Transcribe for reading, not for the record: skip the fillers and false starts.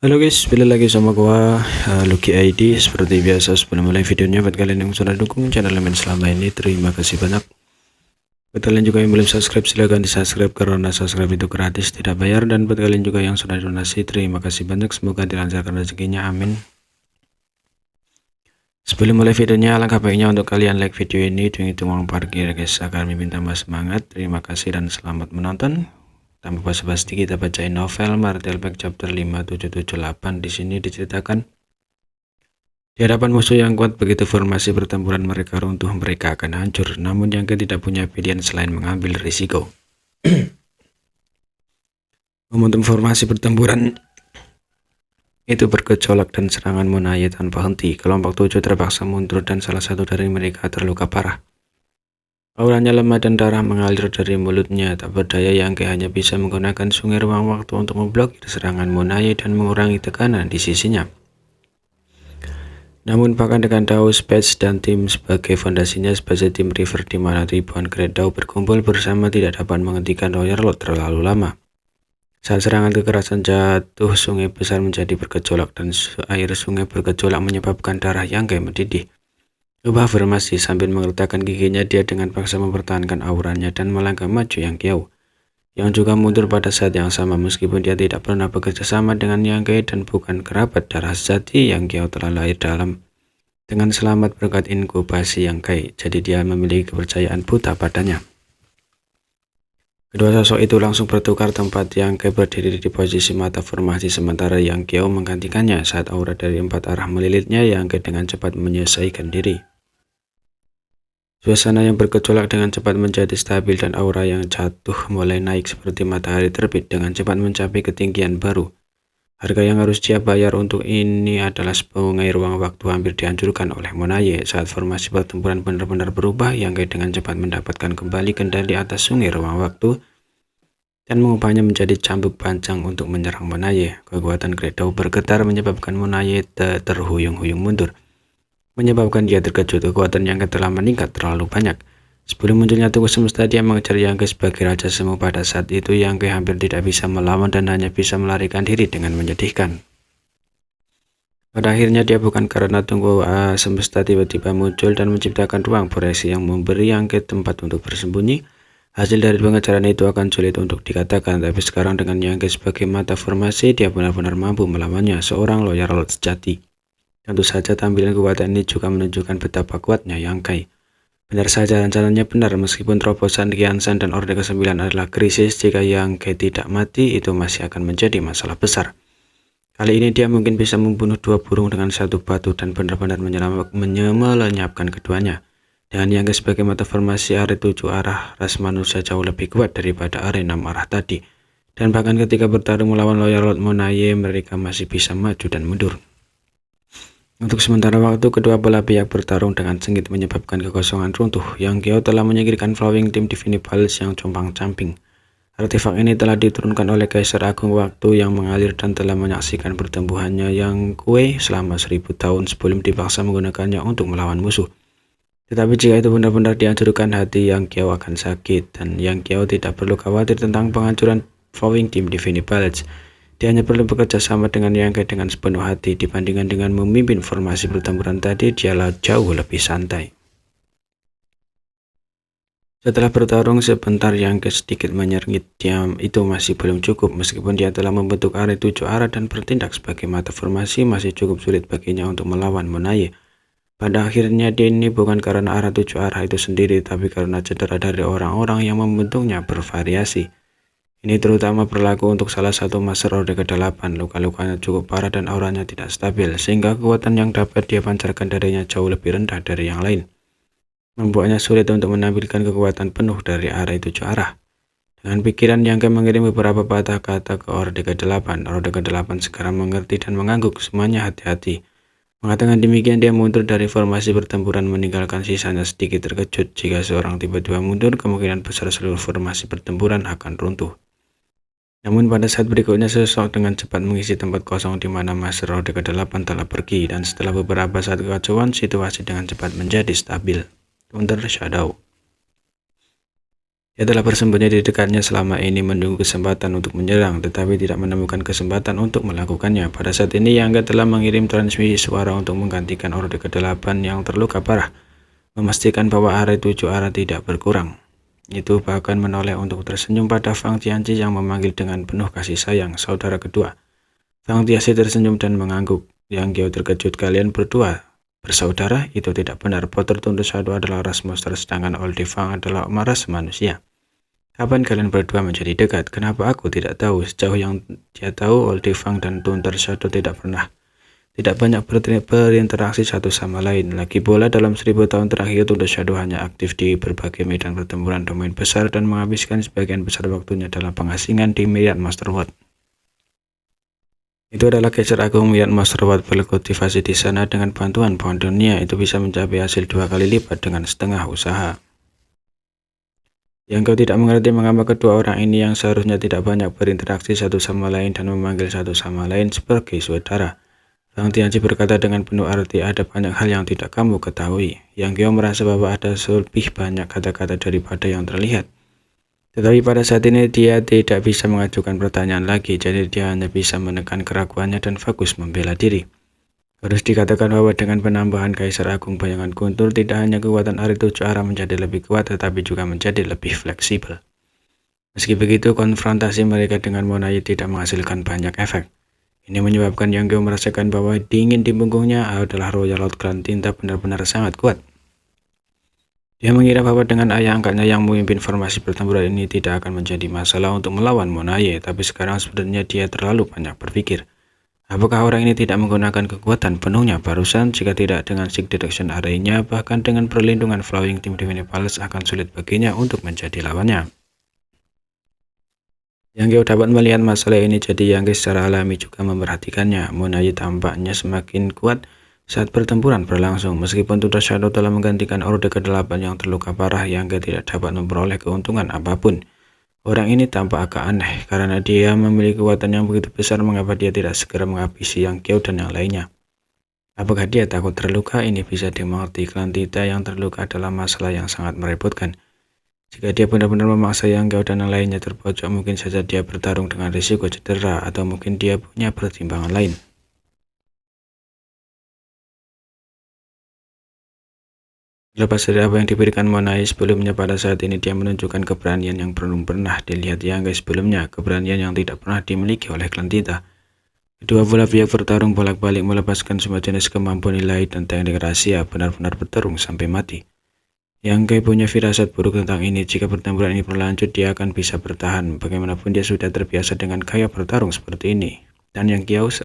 Halo guys, balik lagi sama gua Lucky ID. Seperti biasa sebelum mulai videonya, buat kalian yang sudah dukung channel Lemen selama ini, terima kasih banyak. Buat kalian juga yang belum subscribe, silahkan di subscribe karena subscribe itu gratis, tidak bayar. Dan buat kalian juga yang sudah donasi, terima kasih banyak, semoga dilancarkan rezekinya, amin. Sebelum mulai videonya, alangkah baiknya untuk kalian like video ini, hitung uang parkir guys, agar mimin tambah semangat. Terima kasih dan selamat menonton. Tanpa basa-basi kita bacain novel Martelbeck chapter 5778. Di sini diceritakan di hadapan musuh yang kuat, begitu formasi pertempuran mereka runtuh, mereka akan hancur. Namun Yang Ke tidak punya pilihan selain mengambil risiko. Momentum formasi pertempuran itu bergejolak dan serangan Monaye tanpa henti. Kelompok 7 terpaksa mundur dan salah satu dari mereka terluka parah. Auranya lemah dan darah mengalir dari mulutnya. Tak berdaya, Yang Ke hanya bisa menggunakan sungai ruang waktu untuk memblokir serangan Monaye dan mengurangi tekanan di sisinya. Namun bahkan dengan Dao Space dan tim sebagai fondasinya, sebagai tim river di mana ribuan Great Dao berkumpul bersama, tidak dapat menghentikan Royal Lord terlalu lama. Saat serangan kekerasan jatuh, sungai besar menjadi bergejolak dan air sungai bergejolak menyebabkan darah Yang Ke mendidih. Ubah formasi sambil mengertakkan giginya, dia dengan paksa mempertahankan auranya dan melangkah maju Yang Kiao, yang juga mundur pada saat yang sama. Meskipun dia tidak pernah bekerja sama dengan Yang Ke dan bukan kerabat darah sejati, Yang Kiao telah lahir dengan selamat berkat inkubasi Yang Ke, jadi dia memiliki kepercayaan buta padanya. Kedua sosok itu langsung bertukar tempat. Yang Ke berdiri di posisi mata formasi, sementara Yang Kiao menggantikannya. Saat aura dari 4 arah melilitnya, Yang Ke dengan cepat menyelesaikan diri. Suasana yang bergejolak dengan cepat menjadi stabil dan aura yang jatuh mulai naik seperti matahari terbit, dengan cepat mencapai ketinggian baru. Harga yang harus dia bayar untuk ini adalah sungai ruang waktu hampir dihancurkan oleh Monaye. Saat formasi pertempuran benar-benar berubah, Yang Ke dengan cepat mendapatkan kembali kendali atas sungai ruang waktu dan mengubahnya menjadi cambuk panjang untuk menyerang Monaye. Kekuatan Great Dao bergetar menyebabkan Monaye terhuyung-huyung mundur, menyebabkan dia terkejut. Kekuatan Yang Ke telah meningkat terlalu banyak. Sebelum munculnya tugas semesta, dia mengejar Yang Ke sebagai raja semu. Pada saat itu Yang Ke hampir tidak bisa melawan dan hanya bisa melarikan diri dengan menyedihkan. Pada akhirnya dia bukan karena tunggu semesta tiba-tiba muncul dan menciptakan ruang proyeksi yang memberi Yang Ke tempat untuk bersembunyi. Hasil dari pengejaran itu akan sulit untuk dikatakan, tapi sekarang dengan Yang Ke sebagai mata formasi, dia benar-benar mampu melawannya, seorang Royal Lord sejati. Tentu saja tampilan kekuatan ini juga menunjukkan betapa kuatnya Yang Ke. Benar saja, rencananya benar. Meskipun terobosan Qianzhan dan Orde ke-9 adalah krisis, jika Yang Ke tidak mati, itu masih akan menjadi masalah besar. Kali ini dia mungkin bisa membunuh 2 burung dengan 1 batu dan benar-benar melenyapkan keduanya. Dengan Yang Ke sebagai mata formasi, area 7 arah ras manusia jauh lebih kuat daripada area 6 arah tadi. Dan bahkan ketika bertarung melawan Royal Lord Monaye, mereka masih bisa maju dan mundur. Untuk sementara waktu, kedua belah pihak bertarung dengan sengit menyebabkan kekosongan runtuh. Yang Kiao telah menyingkirkan Flowing Team Divine Palace yang compang-camping. Artefak ini telah diturunkan oleh Kaisar Agung Waktu yang mengalir dan telah menyaksikan pertumbuhannya Yang Kue selama 1000 tahun sebelum dipaksa menggunakannya untuk melawan musuh. Tetapi jika itu benar-benar dihancurkan, hati Yang Kiao akan sakit, dan Yang Kiao tidak perlu khawatir tentang penghancuran Flowing Team Divine Palace. Dia hanya perlu bekerja sama dengan Yang Ke dengan sepenuh hati. Dibandingkan dengan memimpin formasi pertempuran tadi, dialah jauh lebih santai. Setelah bertarung sebentar, Yang Ke sedikit menyeringet. Itu masih belum cukup. Meskipun dia telah membentuk area 7 arah dan bertindak sebagai mata formasi, masih cukup sulit baginya untuk melawan Monaye. Pada akhirnya, ini bukan karena arah 7 arah itu sendiri, tapi karena cedera dari orang-orang yang membentuknya bervariasi. Ini terutama berlaku untuk salah satu Master Orde ke-8. Luka-lukanya cukup parah dan auranya tidak stabil, sehingga kekuatan yang dapat dia pancarkan darinya jauh lebih rendah dari yang lain, membuatnya sulit untuk menampilkan kekuatan penuh dari area 7 arah. Dengan pikiran, Yang Ke mengirim beberapa patah kata ke Orde ke-8. Orde ke-8 segera mengerti dan mengangguk. Semuanya hati-hati. Mengatakan demikian, dia mundur dari formasi pertempuran, meninggalkan sisanya sedikit terkejut. Jika seorang tiba-tiba mundur, kemungkinan besar seluruh formasi pertempuran akan runtuh. Namun pada saat berikutnya, sosok dengan cepat mengisi tempat kosong di mana Master Orde ke-8 telah pergi, dan setelah beberapa saat kekacauan, situasi dengan cepat menjadi stabil. Counter Shadow. Dia telah bersembunyi di dekatnya selama ini menunggu kesempatan untuk menyerang, tetapi tidak menemukan kesempatan untuk melakukannya. Pada saat ini, Yang telah mengirim transmisi suara untuk menggantikan Orde ke-8 yang terluka parah, memastikan bahwa arah 7 arah tidak berkurang. Itu bahkan menoleh untuk tersenyum pada Fang Tianzi yang memanggil dengan penuh kasih sayang, saudara kedua. Fang Tianzi tersenyum dan mengangguk. Yang Gao terkejut, kalian berdua bersaudara? Itu tidak benar. Potter Tunduk Shadow adalah ras monster, sedangkan Old Fang adalah ras manusia. Kapan kalian berdua menjadi dekat? Kenapa aku tidak tahu? Sejauh yang dia tahu, Old Fang dan Thunder Shadow tidak banyak berinteraksi satu sama lain. Lagi pula dalam 1000 tahun terakhir, Thunder Shadow hanya aktif di berbagai medan pertempuran domain besar dan menghabiskan sebagian besar waktunya dalam pengasingan di Myriad Master World. Itu adalah Kaisar Agung Myriad Master World berkultivasi di sana dengan bantuan pohon dunia. Itu bisa mencapai hasil 2 kali lipat dengan setengah usaha. Yang Kau tidak mengerti mengapa kedua orang ini yang seharusnya tidak banyak berinteraksi satu sama lain dan memanggil satu sama lain sebagai saudara. Fang Tianzi berkata dengan penuh arti, ada banyak hal yang tidak kamu ketahui. Yang Kau merasa bahwa ada lebih banyak kata-kata daripada yang terlihat. Tetapi pada saat ini dia tidak bisa mengajukan pertanyaan lagi, jadi dia hanya bisa menekan keraguannya dan fokus membela diri. Harus dikatakan bahwa dengan penambahan Kaisar Agung Bayangan Guntur, tidak hanya kekuatan arah 7 arah menjadi lebih kuat, tetapi juga menjadi lebih fleksibel. Meski begitu, konfrontasi mereka dengan Monai tidak menghasilkan banyak efek. Ini menyebabkan Yang Gao merasakan bahwa dingin di punggungnya adalah Royal Lord Clan Tinta benar-benar sangat kuat. Dia mengira bahwa dengan ayah angkatnya yang memimpin formasi pertempuran ini tidak akan menjadi masalah untuk melawan Monai, tapi sekarang sebenarnya dia terlalu banyak berpikir. Apakah orang ini tidak menggunakan kekuatan penuhnya barusan? Jika tidak, dengan Sig Detection Array-nya, bahkan dengan perlindungan Flowing Team Divine Palace, akan sulit baginya untuk menjadi lawannya. Yang Gao dapat melihat masalah ini, jadi Yang Gao secara alami juga memperhatikannya. Monai tampaknya semakin kuat saat pertempuran berlangsung. Meskipun Thunder Shadow telah menggantikan Orde ke-8 yang terluka parah, Yang Gao tidak dapat memperoleh keuntungan apapun. Orang ini tampak agak aneh, karena dia memiliki kekuatan yang begitu besar. Mengapa dia tidak segera menghabisi Yang Gao dan yang lainnya? Apakah dia takut terluka? Ini bisa dimengerti. Klan Tinta yang terluka adalah masalah yang sangat merepotkan. Jika dia benar-benar memaksa Yang Gao dan yang lainnya terpojok, mungkin saja dia bertarung dengan risiko cedera, atau mungkin dia punya pertimbangan lain. Lepas dari apa yang diberikan Monai sebelumnya, pada saat ini dia menunjukkan keberanian yang belum pernah dilihat Yang Gao sebelumnya, keberanian yang tidak pernah dimiliki oleh Klan Tinta. Kedua belah pihak bertarung bolak-balik, melepaskan semua jenis kemampuan ilahi dan teknik rahasia, benar-benar bertarung sampai mati. Yang Gao punya firasat buruk tentang ini. Jika pertempuran ini berlanjut, dia akan bisa bertahan. Bagaimanapun dia sudah terbiasa dengan gaya bertarung seperti ini. Dan Yang Gao